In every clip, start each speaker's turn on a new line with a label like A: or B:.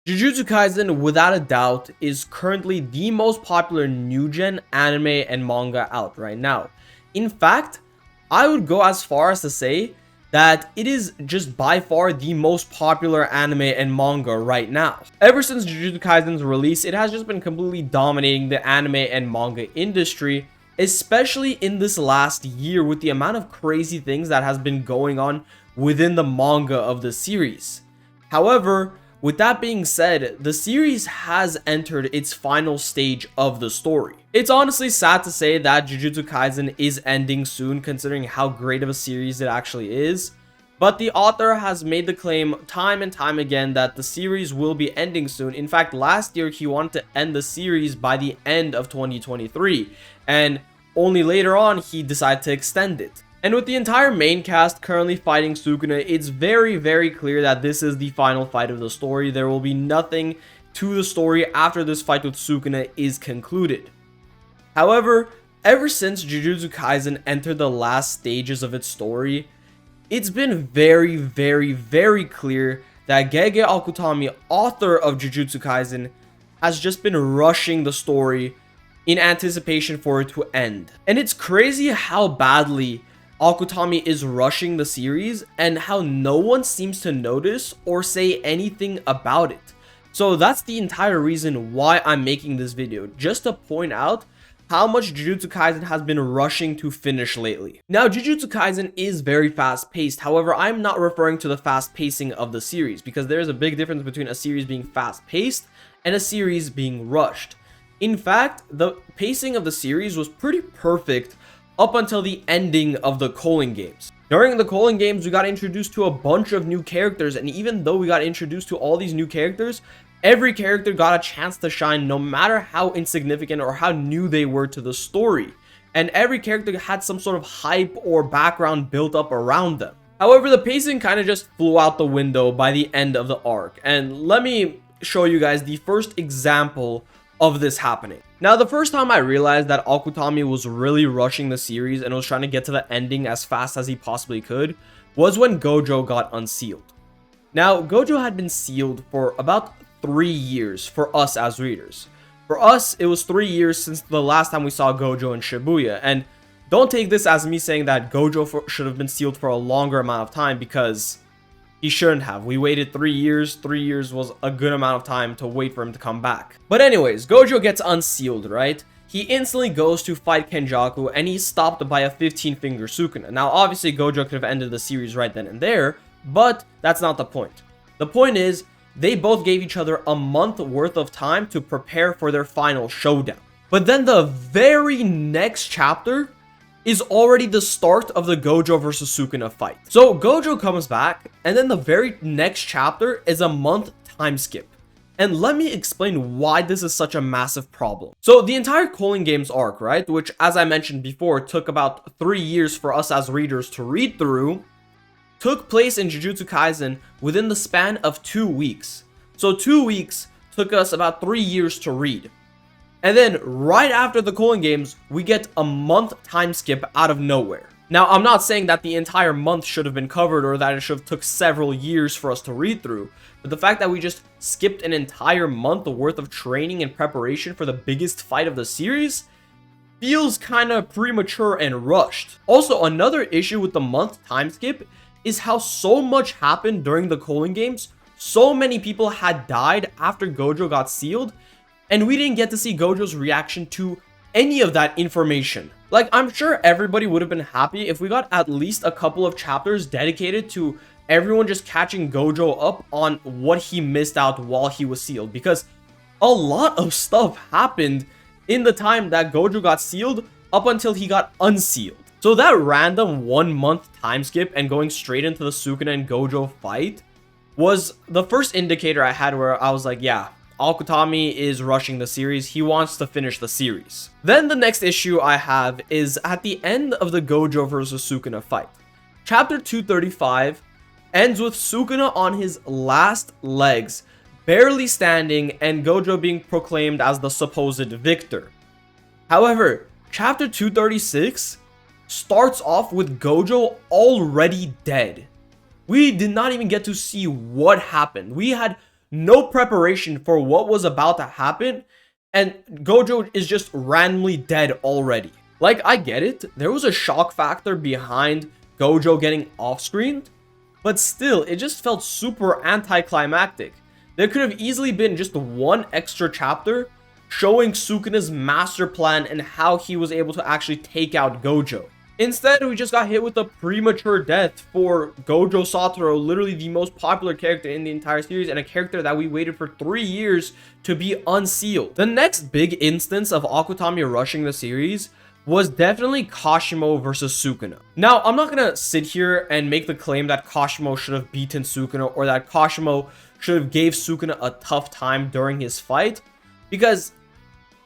A: Jujutsu Kaisen, without a doubt, is currently the most popular new-gen anime and manga out right now. In fact, I would go as far as to say that it is just by far the most popular anime and manga right now. Ever since Jujutsu Kaisen's release, it has just been completely dominating the anime and manga industry, especially in this last year with the amount of crazy things that has been going on within the manga of the series. However, with that being said, the series has entered its final stage of the story. It's honestly sad to say that Jujutsu Kaisen is ending soon, considering how great of a series it actually is. But the author has made the claim time and time again that the series will be ending soon. In fact, last year he wanted to end the series by the end of 2023, and only later on he decided to extend it. And with the entire main cast currently fighting Sukuna, it's very clear that this is the final fight of the story. There will be nothing to the story after this fight with Sukuna is concluded. However, ever since Jujutsu Kaisen entered the last stages of its story, it's been very clear that Gege Akutami, author of Jujutsu Kaisen, has just been rushing the story in anticipation for it to end. And it's crazy how badly Akutami is rushing the series and how no one seems to notice or say anything about it. So that's the entire reason why I'm making this video, just to point out how much Jujutsu Kaisen has been rushing to finish lately. Now, Jujutsu Kaisen is very fast paced. However, I'm not referring to the fast pacing of the series, because there is a big difference between a series being fast paced and a series being rushed. In fact, the pacing of the series was pretty perfect up until the ending of the Colon Games. During the Colon Games, we got introduced to a bunch of new characters, and even though we got introduced to all these new characters, every character got a chance to shine no matter how insignificant or how new they were to the story. And every character had some sort of hype or background built up around them. However, the pacing kind of just flew out the window by the end of the arc. And let me show you guys the first example of this happening. Now, the first time I realized that Akutami was really rushing the series and was trying to get to the ending as fast as he possibly could was when Gojo got unsealed. Now, Gojo had been sealed for about 3 years for us as readers. For us, it was 3 years since the last time we saw Gojo in Shibuya, and don't take this as me saying that Gojo should have been sealed for a longer amount of time, because he shouldn't have. We waited 3 years. 3 years was a good amount of time to wait for him to come back. But anyways, Gojo gets unsealed, right? He instantly goes to fight Kenjaku, and he's stopped by a 15-finger Sukuna. Now, obviously, Gojo could have ended the series right then and there, but that's not the point. The point is, they both gave each other a month worth of time to prepare for their final showdown. But then the very next chapter is already the start of the Gojo versus Sukuna fight. So Gojo comes back, and then the very next chapter is a month time skip. And let me explain why this is such a massive problem. So the entire Colon Games arc, right, which as I mentioned before took about 3 years for us as readers to read through, took place in Jujutsu Kaisen within the span of 2 weeks. So 2 weeks took us about 3 years to read. And then right after the Colon Games, we get a month time skip out of nowhere. Now, I'm not saying that the entire month should have been covered or that it should have took several years for us to read through, but the fact that we just skipped an entire month worth of training and preparation for the biggest fight of the series feels kind of premature and rushed. Also, another issue with the month time skip is how so much happened during the Colon Games. So many people had died after Gojo got sealed, and we didn't get to see Gojo's reaction to any of that information. Like, I'm sure everybody would have been happy if we got at least a couple of chapters dedicated to everyone just catching Gojo up on what he missed out while he was sealed, because a lot of stuff happened in the time that Gojo got sealed up until he got unsealed. So that random 1 month time skip and going straight into the Sukuna and Gojo fight was the first indicator I had where I was like, yeah, Akutami is rushing the series. He wants to finish the series. Then the next issue I have is at the end of the Gojo versus Sukuna fight. Chapter 235 ends with Sukuna on his last legs, barely standing, and Gojo being proclaimed as the supposed victor. However, chapter 236 starts off with Gojo already dead. We did not even get to see what happened. We had no preparation for what was about to happen, and Gojo is just randomly dead already. Like, I get it, there was a shock factor behind Gojo getting off-screened, but still, it just felt super anticlimactic. There could have easily been just one extra chapter showing Sukuna's master plan and how he was able to actually take out Gojo. Instead, we just got hit with a premature death for Gojo Satoru, literally the most popular character in the entire series and a character that we waited for 3 years to be unsealed. The next big instance of Akutami rushing the series was definitely Kashimo versus Sukuna. Now, I'm not gonna sit here and make the claim that Kashimo should have beaten Sukuna or that Kashimo should have gave Sukuna a tough time during his fight, because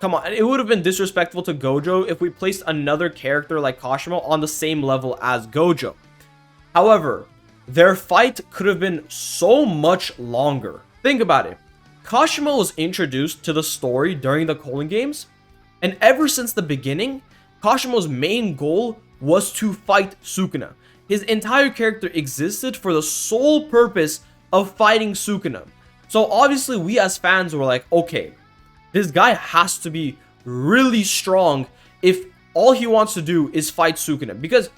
A: come on, it would have been disrespectful to Gojo if we placed another character like Kashimo on the same level as Gojo. However, their fight could have been so much longer. Think about it. Kashimo was introduced to the story during the Colon Games, and ever since the beginning, Kashimo's main goal was to fight Sukuna. His entire character existed for the sole purpose of fighting Sukuna. So obviously we as fans were like, okay, this guy has to be really strong if all he wants to do is fight Sukuna, because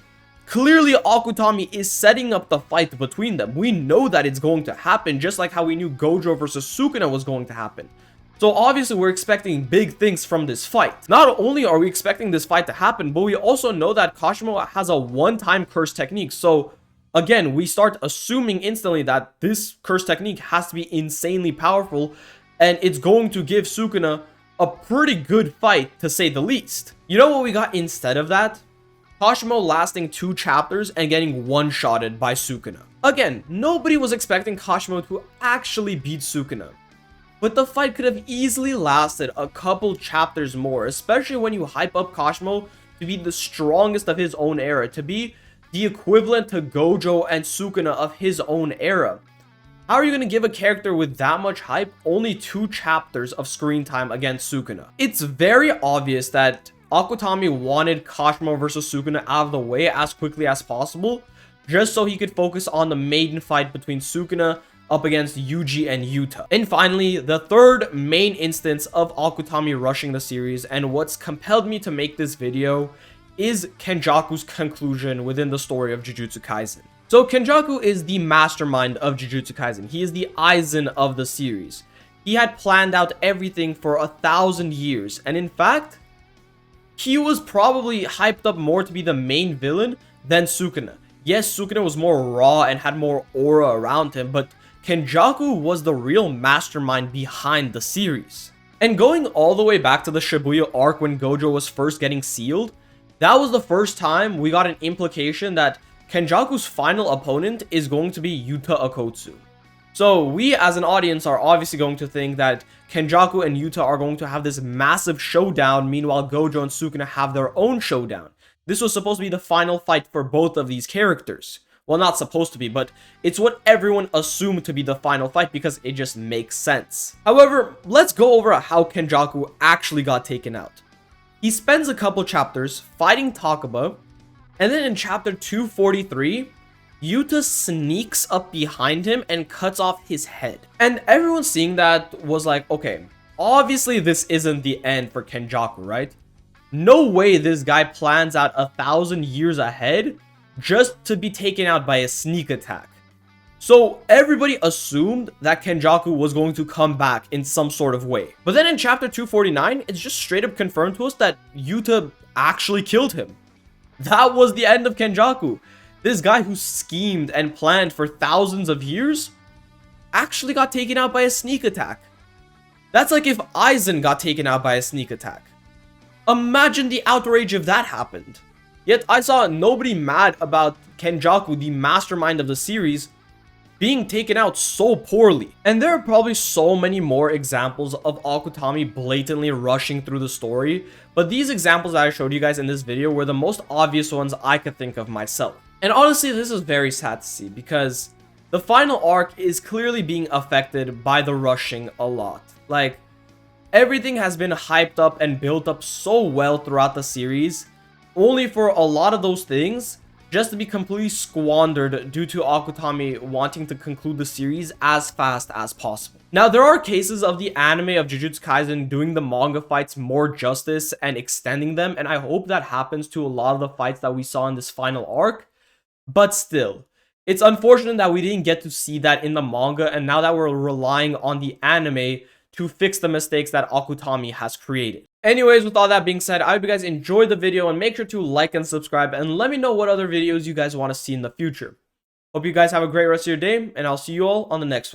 A: clearly Akutami is setting up the fight between them. We know that it's going to happen, just like how we knew Gojo versus Sukuna was going to happen. So obviously we're expecting big things from this fight. Not only are we expecting this fight to happen, but we also know that Kashimo has a one-time curse technique. So again, we start assuming instantly that this curse technique has to be insanely powerful, and it's going to give Sukuna a pretty good fight, to say the least. You know what we got instead of that? Kashimo lasting 2 chapters and getting one-shotted by Sukuna. Again, nobody was expecting Kashimo to actually beat Sukuna, but the fight could have easily lasted a couple chapters more, especially when you hype up Kashimo to be the strongest of his own era, to be the equivalent to Gojo and Sukuna of his own era. How are you going to give a character with that much hype only 2 chapters of screen time against Sukuna? It's very obvious that Akutami wanted Kashimo versus Sukuna out of the way as quickly as possible, just so he could focus on the maiden fight between Sukuna up against Yuji and Yuta. And finally, the third main instance of Akutami rushing the series, and what's compelled me to make this video, is Kenjaku's conclusion within the story of Jujutsu Kaisen. So Kenjaku is the mastermind of Jujutsu Kaisen. He is the Aizen of the series. He had planned out everything for 1,000 years, and in fact, he was probably hyped up more to be the main villain than Sukuna. Yes, Sukuna was more raw and had more aura around him, but Kenjaku was the real mastermind behind the series. And going all the way back to the Shibuya arc when Gojo was first getting sealed, that was the first time we got an implication that Kenjaku's final opponent is going to be Yuta Okkotsu. So we as an audience are obviously going to think that Kenjaku and Yuta are going to have this massive showdown, meanwhile Gojo and Sukuna have their own showdown. This was supposed to be the final fight for both of these characters. Well, not supposed to be, but it's what everyone assumed to be the final fight because it just makes sense. However, let's go over how Kenjaku actually got taken out. He spends a couple chapters fighting Takaba, and then in chapter 243, Yuta sneaks up behind him and cuts off his head. And everyone seeing that was like, okay, obviously this isn't the end for Kenjaku, right? No way this guy plans out 1,000 years ahead just to be taken out by a sneak attack. So everybody assumed that Kenjaku was going to come back in some sort of way. But then in chapter 249, it's just straight up confirmed to us that Yuta actually killed him. That was the end of Kenjaku. This guy who schemed and planned for thousands of years actually got taken out by a sneak attack. That's like if Aizen got taken out by a sneak attack. Imagine the outrage if that happened. Yet I saw nobody mad about Kenjaku, the mastermind of the series, being taken out so poorly. And there are probably so many more examples of Akutami blatantly rushing through the story, but these examples that I showed you guys in this video were the most obvious ones I could think of myself. And honestly, this is very sad to see because the final arc is clearly being affected by the rushing a lot. Like, everything has been hyped up and built up so well throughout the series, only for a lot of those things just to be completely squandered due to Akutami wanting to conclude the series as fast as possible. Now, there are cases of the anime of Jujutsu Kaisen doing the manga fights more justice and extending them, and I hope that happens to a lot of the fights that we saw in this final arc, but still, it's unfortunate that we didn't get to see that in the manga, and now that we're relying on the anime to fix the mistakes that Akutami has created. Anyways, with all that being said, I hope you guys enjoyed the video, and make sure to like and subscribe, and let me know what other videos you guys want to see in the future. Hope you guys have a great rest of your day, and I'll see you all on the next one.